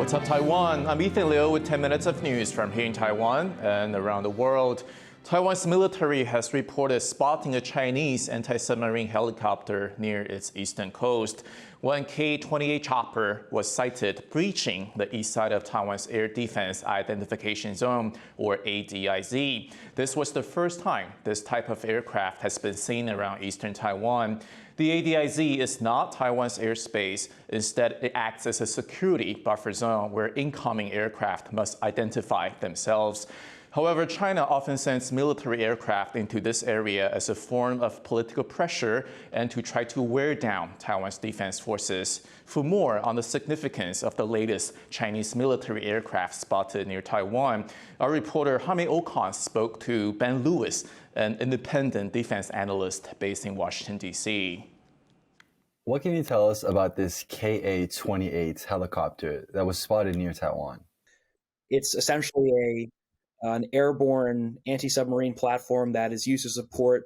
What's up, Taiwan? I'm Ethan Liu with 10 minutes of news from here in Taiwan and around the world. Taiwan's military has reported spotting a Chinese anti-submarine helicopter near its eastern coast. One K-28 chopper was sighted breaching the east side of Taiwan's Air Defense Identification Zone, or ADIZ. This was the first time this type of aircraft has been seen around eastern Taiwan. The ADIZ is not Taiwan's airspace. Instead, it acts as a security buffer zone where incoming aircraft must identify themselves. However, China often sends military aircraft into this area as a form of political pressure and to try to wear down Taiwan's defense forces. For more on the significance of the latest Chinese military aircraft spotted near Taiwan, our reporter Hame Okan spoke to Ben Lewis, an independent defense analyst based in Washington, D.C. What can you tell us about this Ka-28 helicopter that was spotted near Taiwan? It's essentially an airborne anti-submarine platform that is used to support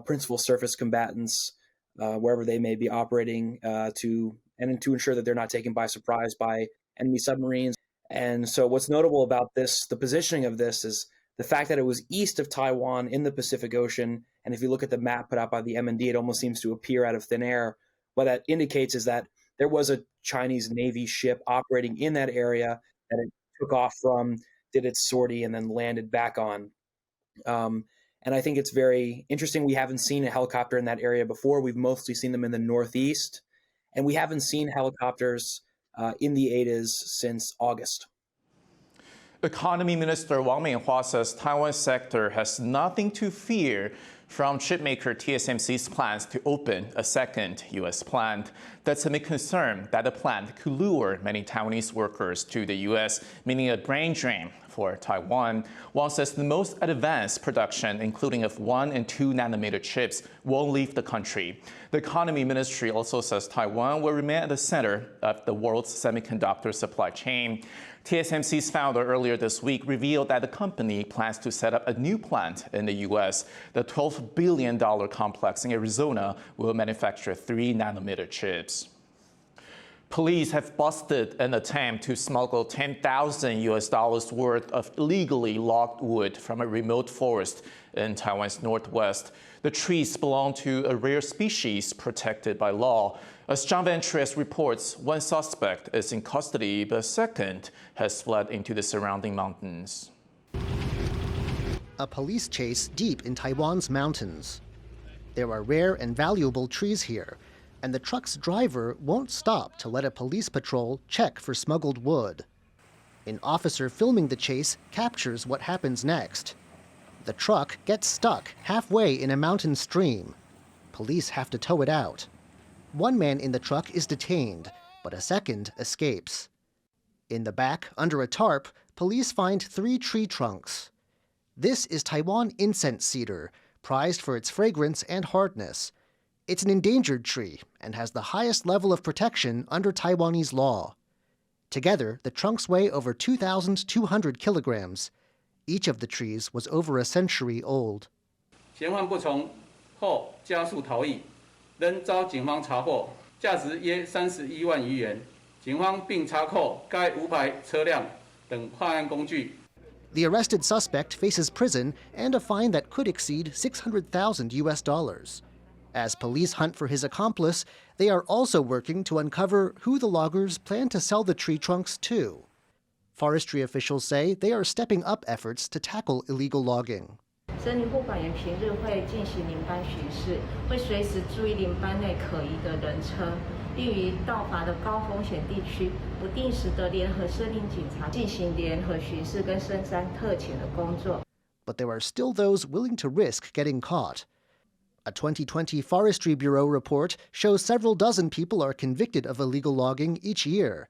principal surface combatants wherever they may be operating to ensure that they're not taken by surprise by enemy submarines. And so what's notable about this, the positioning of this, is the fact that it was east of Taiwan in the Pacific Ocean. And if you look at the map put out by the MND, it almost seems to appear out of thin air. What that indicates is that there was a Chinese Navy ship operating in that area that it took off from, did its sortie, and then landed back on. And I think it's very interesting. We haven't seen a helicopter in that area before. We've mostly seen them in the Northeast. And we haven't seen helicopters in the ADIZ since August. Economy Minister Wang Minhua says Taiwan's sector has nothing to fear from chipmaker TSMC's plans to open a second U.S. plant. That's amid concern that the plant could lure many Taiwanese workers to the U.S., meaning a brain drain for Taiwan. Wang says the most advanced production, including of 1 and 2 nanometer chips, won't leave the country. The Economy Ministry also says Taiwan will remain at the center of the world's semiconductor supply chain. TSMC's founder earlier this week revealed that the company plans to set up a new plant in the U.S. The $12 billion complex in Arizona will manufacture 3 nanometer chips. Police have busted an attempt to smuggle $10,000 worth of illegally logged wood from a remote forest in Taiwan's northwest. The trees belong to a rare species protected by law. As John Van Tres reports, one suspect is in custody, but a second has fled into the surrounding mountains. A police chase deep in Taiwan's mountains. There are rare and valuable trees here, and the truck's driver won't stop to let a police patrol check for smuggled wood. An officer filming the chase captures what happens next. The truck gets stuck halfway in a mountain stream. Police have to tow it out. One man in the truck is detained, but a second escapes. In the back, under a tarp, police find 3 tree trunks. This is Taiwan incense cedar, prized for its fragrance and hardness. It's an endangered tree and has the highest level of protection under Taiwanese law. Together, the trunks weigh over 2,200 kilograms. Each of the trees was over a century old. 嫌犯不从后加速逃逸，仍遭警方查获，价值约31万余元。警方并查扣该无牌车辆等犯案工具。 The arrested suspect faces prison and a fine that could exceed $600,000. As police hunt for his accomplice, they are also working to uncover who the loggers plan to sell the tree trunks to. Forestry officials say they are stepping up efforts to tackle illegal logging. 森林护管员平日会进行林班巡视，会随时注意林班内可疑的人车，并于盗伐的高风险地区不定时的联合森林警察进行联合巡视跟深山特遣的工作。 But there are still those willing to risk getting caught. A 2020 Forestry Bureau report shows several dozen people are convicted of illegal logging each year,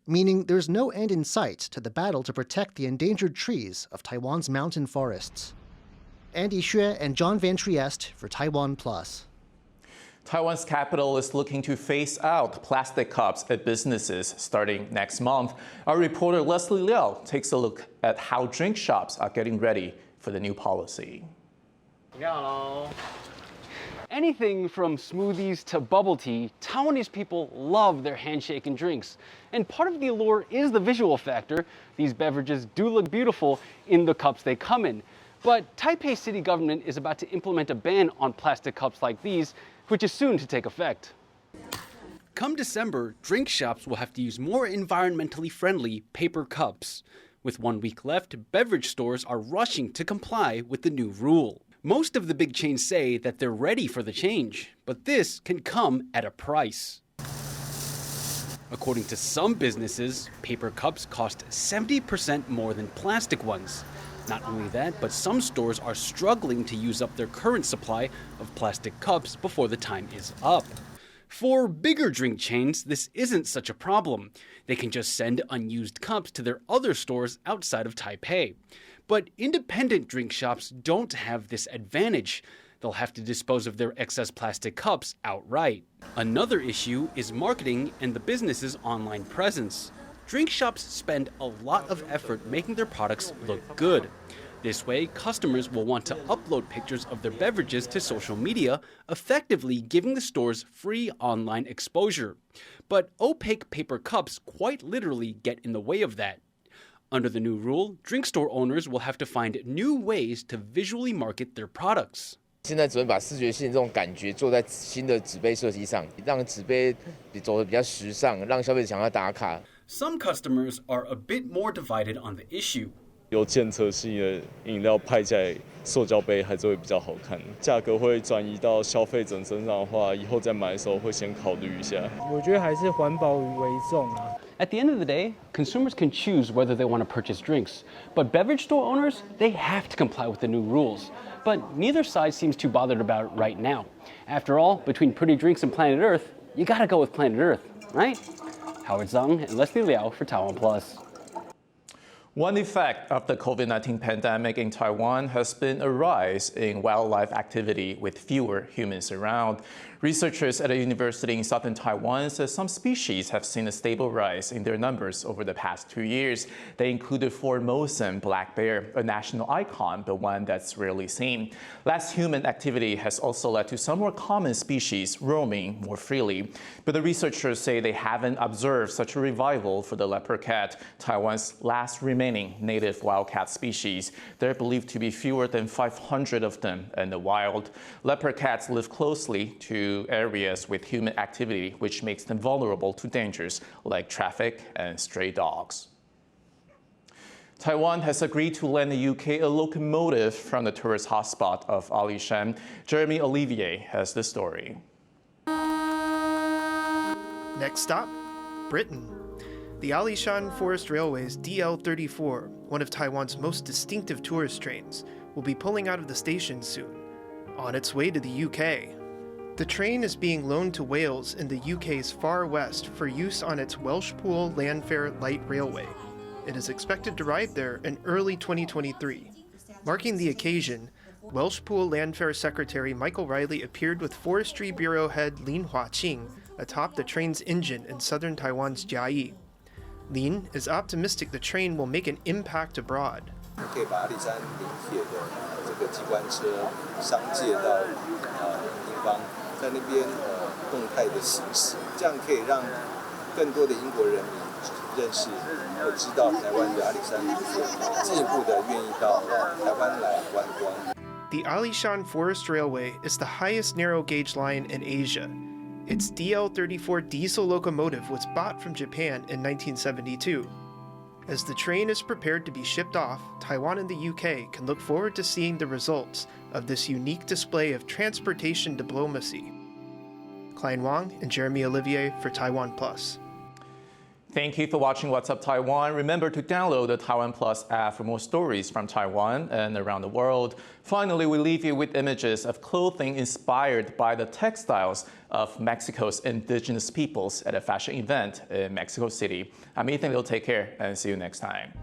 meaning there's no end in sight to the battle to protect the endangered trees of Taiwan's mountain forests. Andy Xue and John Van Trieste for TaiwanPlus. Taiwan's capital is looking to phase out plastic cups at businesses starting next month. Our reporter Leslie Liao takes a look at how drink shops are getting ready for the new policy. anything from smoothies to bubble tea, Taiwanese people love their handshake and drinks. And part of the allure is the visual factor. These beverages do look beautiful in the cups they come in. But Taipei city government is about to implement a ban on plastic cups like these, which is soon to take effect. Come December, drink shops will have to use more environmentally friendly paper cups. With 1 week left, beverage stores are rushing to comply with the new rule. Most of the big chains say that they're ready for the change, but this can come at a price. According to some businesses, paper cups cost 70% more than plastic ones. Not only that, but some stores are struggling to use up their current supply of plastic cups before the time is up. For bigger drink chains, this isn't such a problem. They can just send unused cups to their other stores outside of Taipei. But independent drink shops don't have this advantage. They'll have to dispose of their excess plastic cups outright. Another issue is marketing and the business's online presence. Drink shops spend a lot of effort making their products look good. This way, customers will want to upload pictures of their beverages to social media, effectively giving the stores free online exposure. But opaque paper cups quite literally get in the way of that. Under the new rule, drink store owners will have to find new ways to visually market their products. 现在只能把视觉性这种感觉做在新的纸杯设计上，让纸杯走得比较时尚，让消费者想要打卡。 Some customers are a bit more divided on the issue. 有建设性的饮料派起来，塑胶杯还是会比较好看。价格会转移到消费者身上的话，以后再买的时候会先考虑一下。我觉得还是环保为重啊。 At the end of the day, consumers can choose whether they want to purchase drinks. But beverage store owners, they have to comply with the new rules. But neither side seems too bothered about it right now. After all, between pretty drinks and planet Earth, you gotta go with planet Earth, right? Howard Zhang and Leslie Liao for TaiwanPlus. One effect of the COVID-19 pandemic in Taiwan has been a rise in wildlife activity with fewer humans around. Researchers at a university in southern Taiwan say some species have seen a stable rise in their numbers over the past 2 years. They included Formosan black bear, a national icon, but one that's rarely seen. Less human activity has also led to some more common species roaming more freely. But the researchers say they haven't observed such a revival for the leopard cat, Taiwan's last remaining native wildcat species. There are believed to be fewer than 500 of them in the wild. Leopard cats live closely to areas with human activity, which makes them vulnerable to dangers like traffic and stray dogs. Taiwan has agreed to lend the UK a locomotive from the tourist hotspot of Alishan. Jeremy Olivier has the story. Next stop, Britain. The Alishan Forest Railway's DL34, one of Taiwan's most distinctive tourist trains, will be pulling out of the station soon, on its way to the UK. The train is being loaned to Wales in the UK's far west for use on its Welshpool Landfair Light Railway. It is expected to ride there in early 2023. Marking the occasion, Welshpool Landfair Secretary Michael Riley appeared with Forestry Bureau head Lin Huaqing atop the train's engine in southern Taiwan's Jiayi. Lin is optimistic the train will make an impact abroad. 可以把阿里山临铁的这个机关车商借到地方，在那边动态的行驶，这样可以让更多的英国人民认识和知道台湾的阿里山临铁，进一步的愿意到台湾来观光。The Alishan Forest Railway is the highest narrow gauge line in Asia. Its DL34 diesel locomotive was bought from Japan in 1972. As the train is prepared to be shipped off, Taiwan and the UK can look forward to seeing the results of this unique display of transportation diplomacy. Klein Wang and Jeremy Olivier for TaiwanPlus. Thank you for watching What's Up Taiwan. Remember to download the TaiwanPlus app for more stories from Taiwan and around the world. Finally, we leave you with images of clothing inspired by the textiles of Mexico's indigenous peoples at a fashion event in Mexico City. I'm Ethan Liu. Take care and see you next time.